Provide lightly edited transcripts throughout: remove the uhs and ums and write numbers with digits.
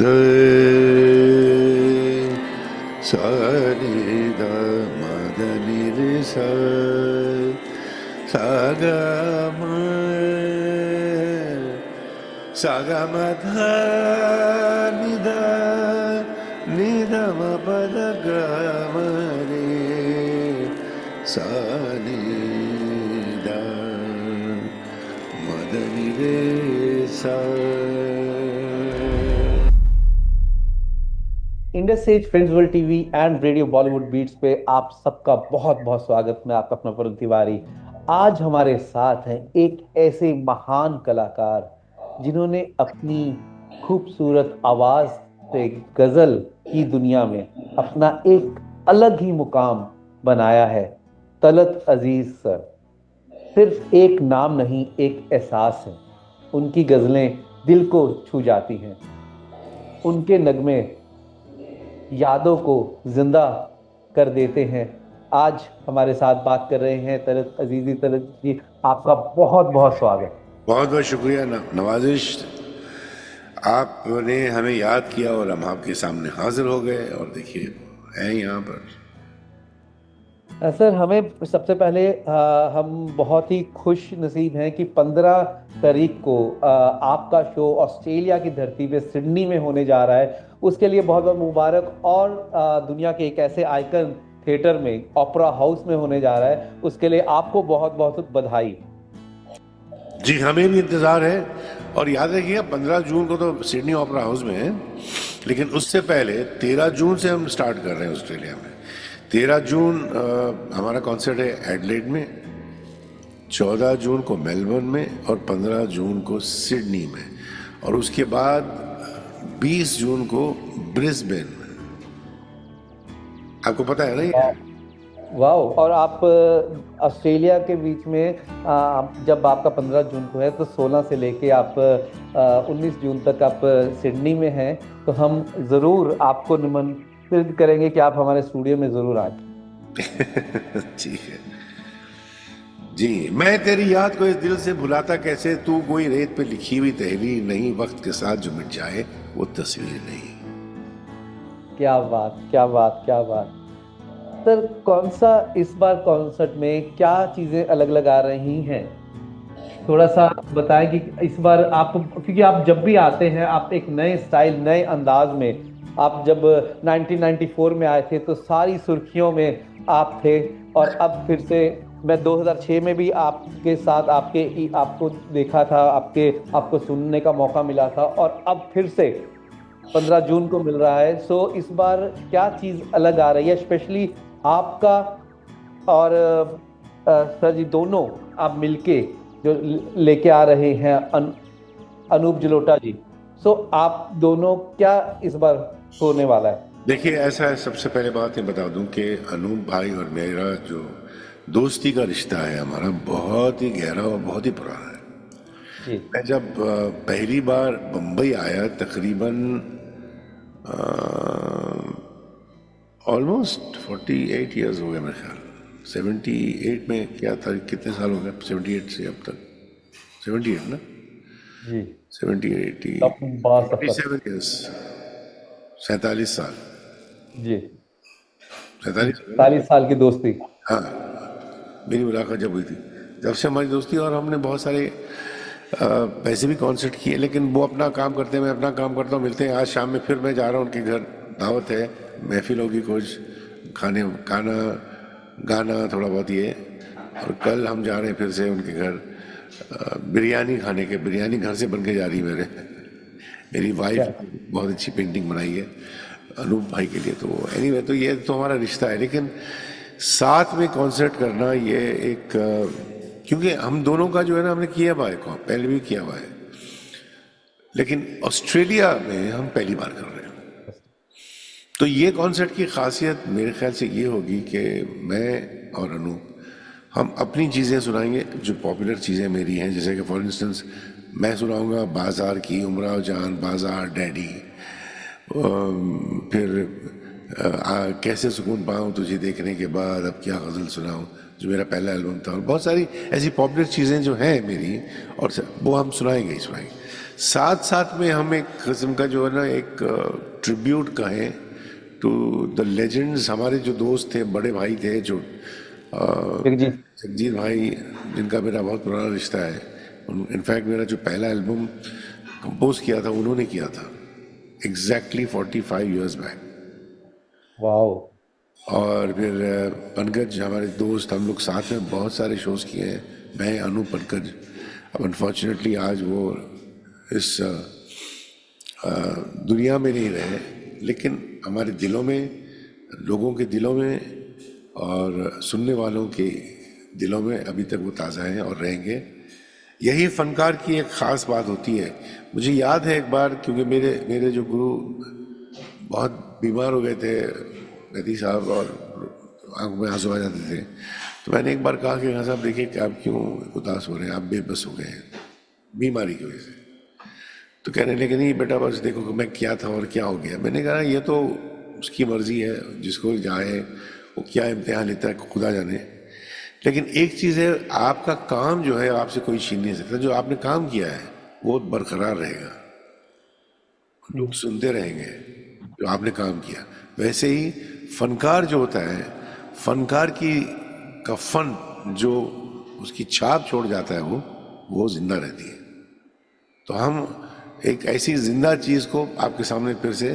सा रे ग म ग नि रे सा सा ग म सा ग म ध नि ध नि ध म प ध ग म रे सा नि ध म ध नि रे सा। Indus Age Friends World TV and radio Bollywood Beats पे आप सबका बहुत बहुत स्वागत। मैं आपका अपना वरुण तिवारी। आज हमारे साथ हैं एक ऐसे महान कलाकार जिन्होंने अपनी खूबसूरत आवाज से गजल की दुनिया में अपना एक अलग ही मुकाम बनाया है। तलत अजीज सर सिर्फ एक नाम नहीं, एक एहसास है। उनकी गजलें दिल को छू जाती हैं। उनके नगमे यादों को जिंदा कर देते हैं। आज हमारे साथ बात कर रहे हैं तलत अजीजी। तलत जी, आपका बहुत बहुत स्वागत। बहुत बहुत शुक्रिया नवाजिश। आपने हमें याद किया और हम आपके सामने हाजिर हो गए और देखिए हैं यहाँ पर। सर, हमें सबसे पहले हम बहुत ही खुश नसीब हैं कि 15 तारीख को आपका शो ऑस्ट्रेलिया की धरती पे सिडनी में होने जा रहा है। उसके लिए बहुत बहुत मुबारक। और दुनिया के एक ऐसे आइकन थिएटर में, ओपेरा हाउस में होने जा रहा है, उसके लिए आपको बहुत बहुत बधाई। जी हमें भी इंतज़ार है। और याद रखिएगा 15 जून को तो सिडनी ओपेरा हाउस में है, लेकिन उससे पहले 13 जून से हम स्टार्ट कर रहे हैं ऑस्ट्रेलिया में। 13 जून हमारा कॉन्सर्ट है एडलेड में, 14 जून को मेलबर्न में और 15 जून को सिडनी में, और उसके बाद 20 जून को ब्रिस्बेन में। आपको पता है ना ये? वाह। और आप ऑस्ट्रेलिया के बीच में जब आपका 15 जून को है तो 16 से लेके आप 19 जून तक आप सिडनी में हैं। तो हम जरूर आपको निमंत्रित करेंगे कि आप हमारे स्टूडियो में जरूर आए। ठीक है जी। मैं तेरी याद को इस दिल से भुलाता कैसे, तू कोई रेत पे लिखी हुई तहरीर नहीं, वक्त के साथ जो मिट जाए वो तस्वीर नहीं। क्या बात, क्या बात, क्या बात। सर, कौन सा इस बार कॉन्सर्ट में क्या चीजें अलग अलग आ रही हैं? थोड़ा सा बताएं कि इस बार आप, क्योंकि आप जब भी आते हैं आप एक नए स्टाइल, नए अंदाज में। आप जब 1994 में आए थे तो सारी सुर्खियों में आप थे। और अब फिर से मैं 2006 में भी आपके साथ आपको देखा था, आपको सुनने का मौका मिला था, और अब फिर से 15 जून को मिल रहा है। सो इस बार क्या चीज अलग आ रही है, स्पेशली आपका और सर जी दोनों आप मिलके जो लेके आ रहे हैं, अनूप जलोटा जी। सो आप दोनों क्या इस बार होने वाला है? देखिए ऐसा है, सबसे पहले बात ये बता दूं कि अनूप भाई और मेरा जो दोस्ती का रिश्ता है हमारा बहुत ही गहरा और बहुत ही पुराना है। जी। मैं जब पहली बार बम्बई आया, तकरीबन ऑलमोस्ट 48 ईयर्स हो गए मेरे ख्याल। 78 में क्या था, कितने साल हो गए 78 से अब तक? 78 ना? जी। 70 80 बड़ा सफर। 47 ईयर्स, 47 साल। जी। 47 हो गए ना? 40 साल की दोस्ती। हाँ, मेरी मुलाकात जब हुई थी, जब से हमारी दोस्ती। और हमने बहुत सारे पैसे भी कॉन्सर्ट किए, लेकिन वो अपना काम करते हैं, मैं अपना काम करता हूँ। मिलते हैं आज शाम में, फिर मैं जा रहा हूँ उनके घर, दावत है, महफिल होगी कुछ, खाने खाना गाना थोड़ा बहुत ये। और कल हम जा रहे हैं फिर से उनके घर बिरयानी खाने के। बिरयानी घर से बन के जा रही है मेरी वाइफ क्या? बहुत अच्छी पेंटिंग बनाई है अनूप भाई के लिए। तो एनीवे, तो ये तो हमारा रिश्ता है। लेकिन साथ में कॉन्सर्ट करना ये एक क्योंकि हम दोनों का जो है ना, हमने किया हुआ है, पहले भी किया हुआ है, लेकिन ऑस्ट्रेलिया में हम पहली बार कर रहे हैं। तो ये कॉन्सर्ट की खासियत मेरे ख्याल से ये होगी कि मैं और अनूप हम अपनी चीज़ें सुनाएंगे, जो पॉपुलर चीज़ें मेरी हैं। जैसे कि फॉर इंस्टेंस मैं सुनाऊंगा बाजार की, उमराव जान, बाजार, डैडी। फिर कैसे सुकून पाऊँ तुझे देखने के बाद, अब क्या गज़ल सुनाऊँ, जो मेरा पहला एल्बम था, और बहुत सारी ऐसी पॉपुलर चीज़ें जो हैं मेरी, और वो हम सुनाएंगे ही सुनाएंगे। साथ साथ में हम एक किस्म का जो है ना, एक ट्रिब्यूट कहें टू द लेजेंड्स, हमारे जो दोस्त थे, बड़े भाई थे, जो जगजीत। जगजीत भाई, जिनका मेरा बहुत पुराना रिश्ता है। इनफैक्ट मेरा जो पहला एल्बम कंपोज किया था उन्होंने किया था, एग्जैक्टली 45 ईयर्स बैक। वाओ। और फिर पंकज हमारे दोस्त, हम लोग साथ में बहुत सारे शोज किए हैं, मैं, अनु, पंकज। अब अनफॉर्चुनेटली आज वो इस दुनिया में नहीं रहे, लेकिन हमारे दिलों में, लोगों के दिलों में और सुनने वालों के दिलों में अभी तक वो ताज़ा हैं और रहेंगे। यही फनकार की एक ख़ास बात होती है। मुझे याद है एक बार, क्योंकि मेरे मेरे जो गुरु बहुत बीमार हो गए थे, नदी साहब, और आंख में आंसू आ जाते थे, तो मैंने एक बार कहा कि हाँ साहब देखिए कि आप क्यों उदास हो रहे हैं, आप बेबस हो गए हैं बीमारी की वजह से। तो कहने लगे नहीं बेटा, बस देखो कि मैं क्या था और क्या हो गया। मैंने कहा ये तो उसकी मर्जी है, जिसको जाए वो क्या इम्तिहान लेता है खुदा जाने। लेकिन एक चीज़ है, आपका काम जो है आपसे कोई छीन नहीं सकता। जो आपने काम किया है वो बरकरार रहेगा, लोग सुनते रहेंगे जो आपने काम किया। वैसे ही फनकार जो होता है, फनकार की का फन जो उसकी छाप छोड़ जाता है वो जिंदा रहती है। तो हम एक ऐसी जिंदा चीज को आपके सामने फिर से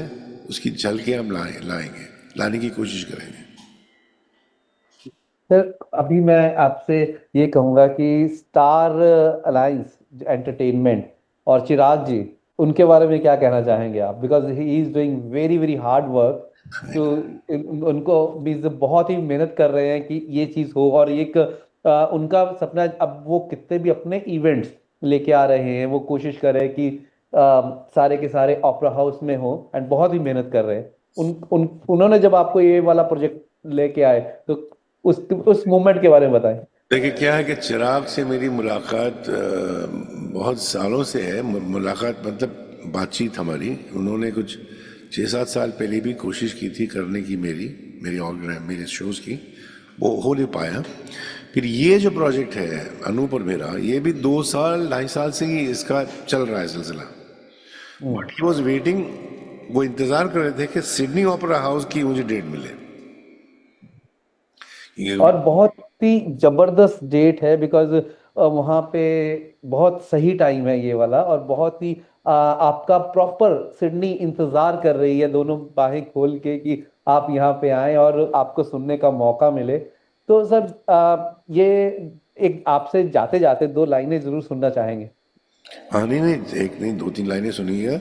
उसकी झलके हम लाने की कोशिश करेंगे। सर अभी मैं आपसे ये कहूंगा कि स्टार अलायंस एंटरटेनमेंट और चिराग जी, उनके बारे में क्या कहना चाहेंगे आप? Because he is doing very very hard work too, उनको भी बहुत ही मेहनत कर रहे हैं कि ये चीज हो। और एक उनका सपना, अब वो कितने भी अपने इवेंट्स लेके आ रहे हैं, वो कोशिश कर रहे हैं कि सारे के सारे ओपेरा हाउस में हो, एंड बहुत ही मेहनत कर रहे हैं। उन्होंने जब आपको ये वाला प्रोजेक्ट लेके आए, तो उस मोमेंट के बारे में बताएं। देखिए क्या है कि चिराग से मेरी मुलाकात बहुत सालों से है। मुलाकात मतलब बातचीत हमारी, उन्होंने कुछ 6-7 साल पहले भी कोशिश की थी करने की, मेरे शोज की, वो हो नहीं पाया। फिर ये जो प्रोजेक्ट है अनूप और मेरा, ये भी 2-2.5 साल से ही इसका चल रहा है सिलसिला। बट ही वॉज वेटिंग, वो इंतजार कर रहे थे कि सिडनी ओपेरा हाउस की मुझे डेट मिले। ये और बहुत ही जबरदस्त डेट है, बिकॉज वहाँ पे बहुत सही टाइम है ये वाला, और बहुत ही आपका प्रॉपर सिडनी इंतजार कर रही है दोनों बाहें खोल के कि आप यहाँ पे आए और आपको सुनने का मौका मिले। तो सर ये एक आपसे जाते जाते दो लाइनें जरूर सुनना चाहेंगे। हाँ, नहीं नहीं, एक नहीं 2-3 लाइनें सुनिएगा।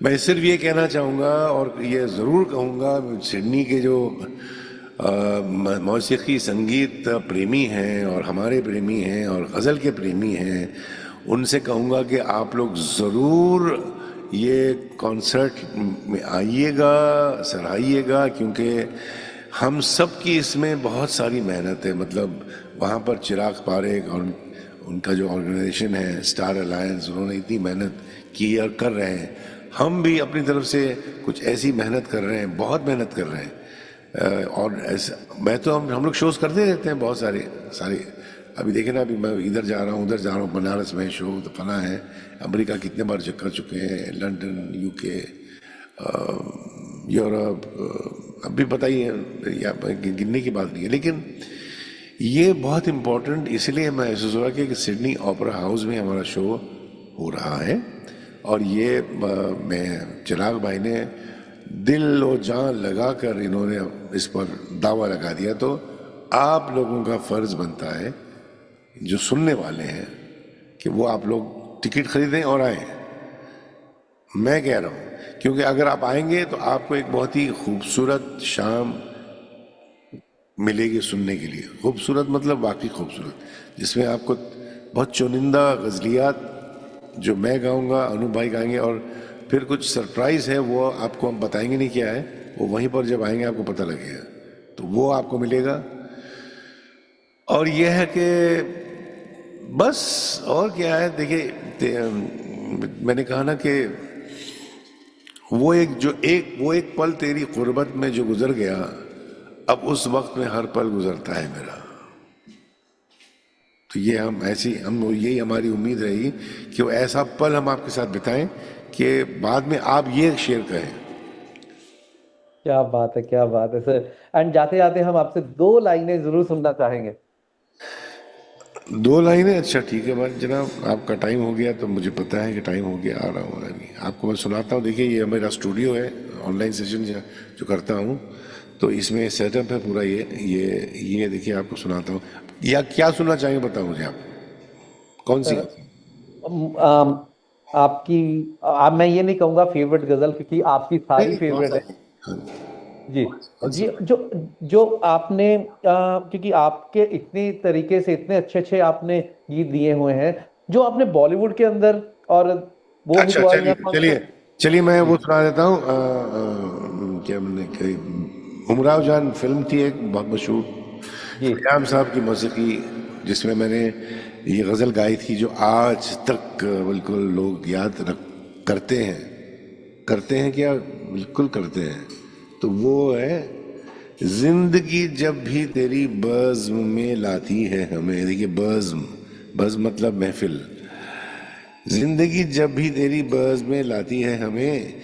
मैं सिर्फ ये कहना चाहूँगा और ये ज़रूर कहूँगा, सिडनी के जो मौसीकी संगीत प्रेमी हैं और हमारे प्रेमी हैं और गज़ल के प्रेमी हैं, उनसे कहूँगा कि आप लोग ज़रूर ये कॉन्सर्ट में आइएगा, सराहिएगा, क्योंकि हम सब की इसमें बहुत सारी मेहनत है। मतलब वहाँ पर चिराग पारेख और उनका जो ऑर्गेनाइजेशन है स्टार अलायंस, उन्होंने इतनी मेहनत की और कर रहे हैं। हम भी अपनी तरफ से कुछ ऐसी मेहनत कर रहे हैं, बहुत मेहनत कर रहे हैं। और ऐसा मैं तो हम लोग शोज करते रहते हैं बहुत सारे। अभी देखे ना, अभी मैं इधर जा रहा हूँ, उधर जा रहा हूँ, बनारस में शो तो फना है, अमेरिका कितने बार चक्कर चुके हैं, लंदन, यूके, यूरोप, अभी पता ही है, या गिनने की बात नहीं है। लेकिन ये बहुत इम्पोर्टेंट इसलिए महसूस हो रहा है कि सिडनी ओपेरा हाउस में हमारा शो हो रहा है, और ये मैं चिराग भाई ने दिल और जान लगाकर इन्होंने इस पर दावा लगा दिया। तो आप लोगों का फर्ज बनता है, जो सुनने वाले हैं, कि वो आप लोग टिकट खरीदें और आए। मैं कह रहा हूँ, क्योंकि अगर आप आएंगे तो आपको एक बहुत ही खूबसूरत शाम मिलेगी सुनने के लिए। खूबसूरत मतलब वाकई खूबसूरत, जिसमें आपको बहुत चुनिंदा गज़लियात जो मैं गाऊंगा, अनु भाई गाएंगे, और फिर कुछ सरप्राइज है वो आपको हम बताएंगे नहीं क्या है, वो वहीं पर जब आएंगे आपको पता लगेगा, तो वो आपको मिलेगा। और यह है कि बस और क्या है, देखिए मैंने कहा ना कि वो एक पल तेरी गुर्बत में जो गुजर गया, अब उस वक्त में हर पल गुजरता है मेरा। तो ये हम ऐसी हम यही हमारी उम्मीद रही कि वो ऐसा पल हम आपके साथ बिताएं कि बाद में आप ये शेयर करें। क्या बात है, क्या बात है सर। एंड जाते जाते हम आपसे 2 लाइनें जरूर सुनना चाहेंगे। 2 लाइनें, अच्छा ठीक है भाई जनाब, आपका टाइम हो गया तो मुझे पता है कि टाइम हो गया, आ रहा हूँ अभी आपको मैं सुनाता हूँ। देखिए ये मेरा स्टूडियो है, ऑनलाइन सेशन जो करता हूँ, तो इसमें सेटअप है पूरा। ये देखिए आपको सुनाता हूँ, या क्या सुनना चाहेंगे बताओ मुझे आप, कौन सी? सर आपकी मैं ये नहीं कहूंगा फेवरेट गजल, क्योंकि आपकी नहीं सारी नहीं, कौन फेवरेट सा है। है? हाँ, जी। कौन सी? जी, जो जो आपने क्योंकि आपके इतनी तरीके से इतने अच्छे अच्छे आपने गीत दिए हुए हैं, जो आपने बॉलीवुड के अंदर, और वो अच्छा हुआ या चलिए कौन सा। चलिए चलिए, मैं जी। वो सुना देता हूँ। क्या मैंने कही, उमराव जान फिल्म थी एक बहुत मशहूर, जी। खयाम साहब की मौसीकी, जिसमें मैंने ये गज़ल गाई थी जो आज तक बिल्कुल लोग याद रख करते हैं क्या, बिल्कुल करते हैं। तो वो है, जिंदगी जब भी तेरी बज़्म में लाती है हमें। देखिए बज़्म, बज़्म मतलब महफिल। जिंदगी जब भी तेरी बज़्म में लाती है हमें,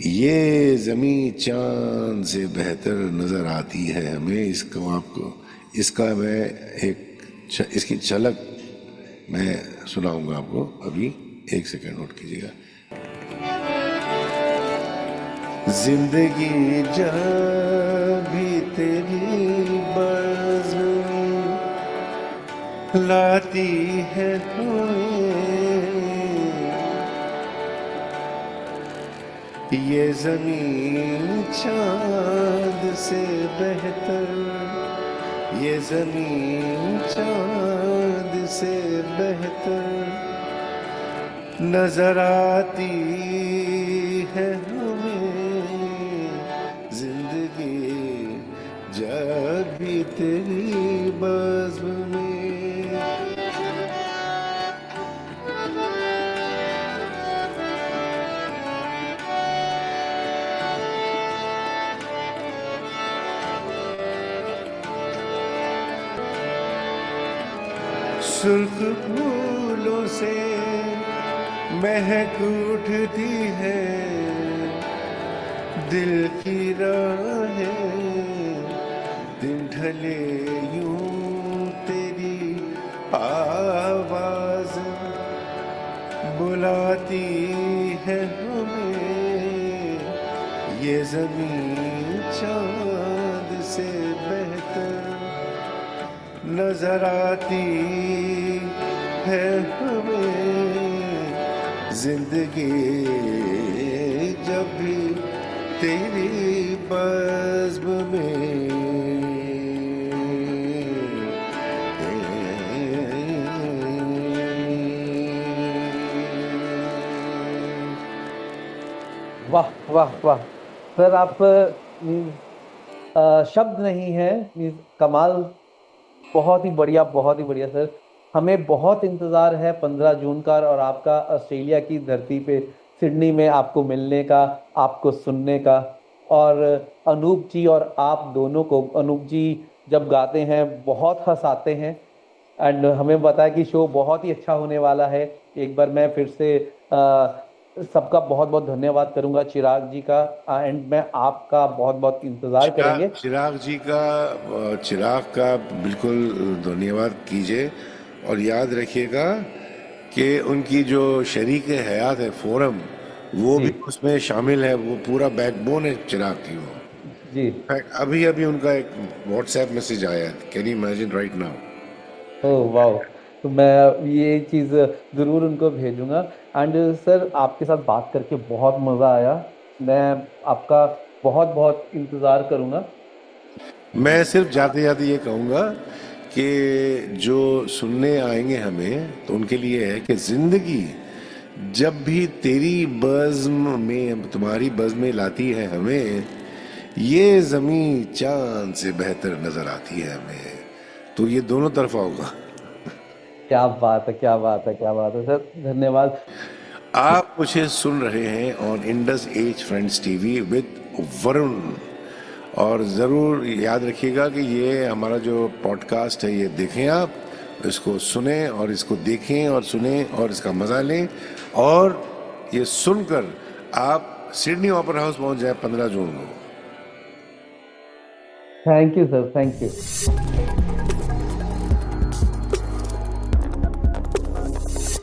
ये जमी चांद से बेहतर नजर आती है हमें। इसको आपको, इसका मैं इसकी झलक मैं सुनाऊंगा आपको अभी, 1 सेकंड नोट कीजिएगा। जिंदगी जब भी तेरी बज़्म लाती है हमें, ये जमीन चांद से बेहतर, ये जमीन चांद से बेहतर नजर आती है हमें। जिंदगी जब भी तेरी बज़्म में। सुर्ख फूलों से महक उठती है दिल की राहें, दिन ढले यूं तेरी आवाज बुलाती है हमें। ये जमीन चांद से बेहतर नजर आती है हमें। जिंदगी जब भी तेरी बज़्म में। वाह वाह वाह। सर आप शब्द नहीं है, कमाल। बहुत ही बढ़िया, बहुत ही बढ़िया सर। हमें बहुत इंतजार है 15 जून का, और आपका ऑस्ट्रेलिया की धरती पे सिडनी में आपको मिलने का, आपको सुनने का। और अनूप जी और आप दोनों को, अनूप जी जब गाते हैं बहुत हंसाते हैं। एंड हमें पता है कि शो बहुत ही अच्छा होने वाला है। एक बार मैं फिर से सबका बहुत बहुत धन्यवाद करूंगा, चिराग जी का। एंड मैं आपका बहुत बहुत इंतजार करेंगे। चिराग का बिल्कुल धन्यवाद कीजिए, और याद रखिएगा कि उनकी जो शरीक हयात है फोरम, वो जी। भी उसमें शामिल है। वो पूरा बैकबोन है चिराग की वो। जी। अभी अभी उनका एक व्हाट्सएप मैसेज आया है, can you imagine right now. Oh वाह। तो मैं ये चीज़ ज़रूर उनको भेजूंगा। एंड सर आपके साथ बात करके बहुत मज़ा आया। मैं आपका बहुत बहुत इंतज़ार करूंगा। मैं सिर्फ जाते जाते ये कहूँगा कि जो सुनने आएंगे हमें, तो उनके लिए है कि जिंदगी जब भी तेरी बज़्म में, तुम्हारी बज़्म में लाती है हमें, ये जमी चांद से बेहतर नजर आती है हमें। तो ये दोनों तरफा होगा। क्या बात है, क्या बात है, क्या बात है सर, धन्यवाद। आप मुझे सुन रहे हैं on Indus Age Friends TV with Varun. और ज़रूर याद रखिएगा कि ये हमारा जो पॉडकास्ट है ये देखें आप, इसको सुने और इसको देखें और सुने और इसका मज़ा लें, और ये सुनकर आप सिडनी ओपेरा हाउस पहुंच जाए 15 जून को। Thank you sir, thank you.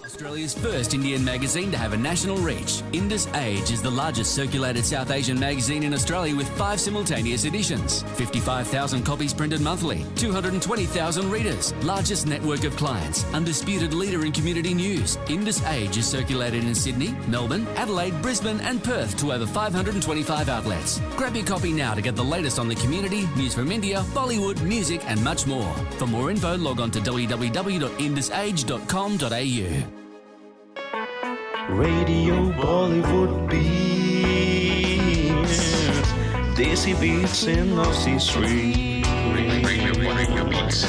Australia's first Indian magazine to have a national reach. Indus Age is the largest circulated South Asian magazine in Australia with 5 simultaneous editions. 55,000 copies printed monthly. 220,000 readers. Largest network of clients. Undisputed leader in community news. Indus Age is circulated in Sydney, Melbourne, Adelaide, Brisbane and Perth to over 525 outlets. Grab your copy now to get the latest on the community, news from India, Bollywood, music and much more. For more info, log on to www.indusage.com.au. Radio Bollywood beats, Desi beats in Aussie Street. Radio Beats.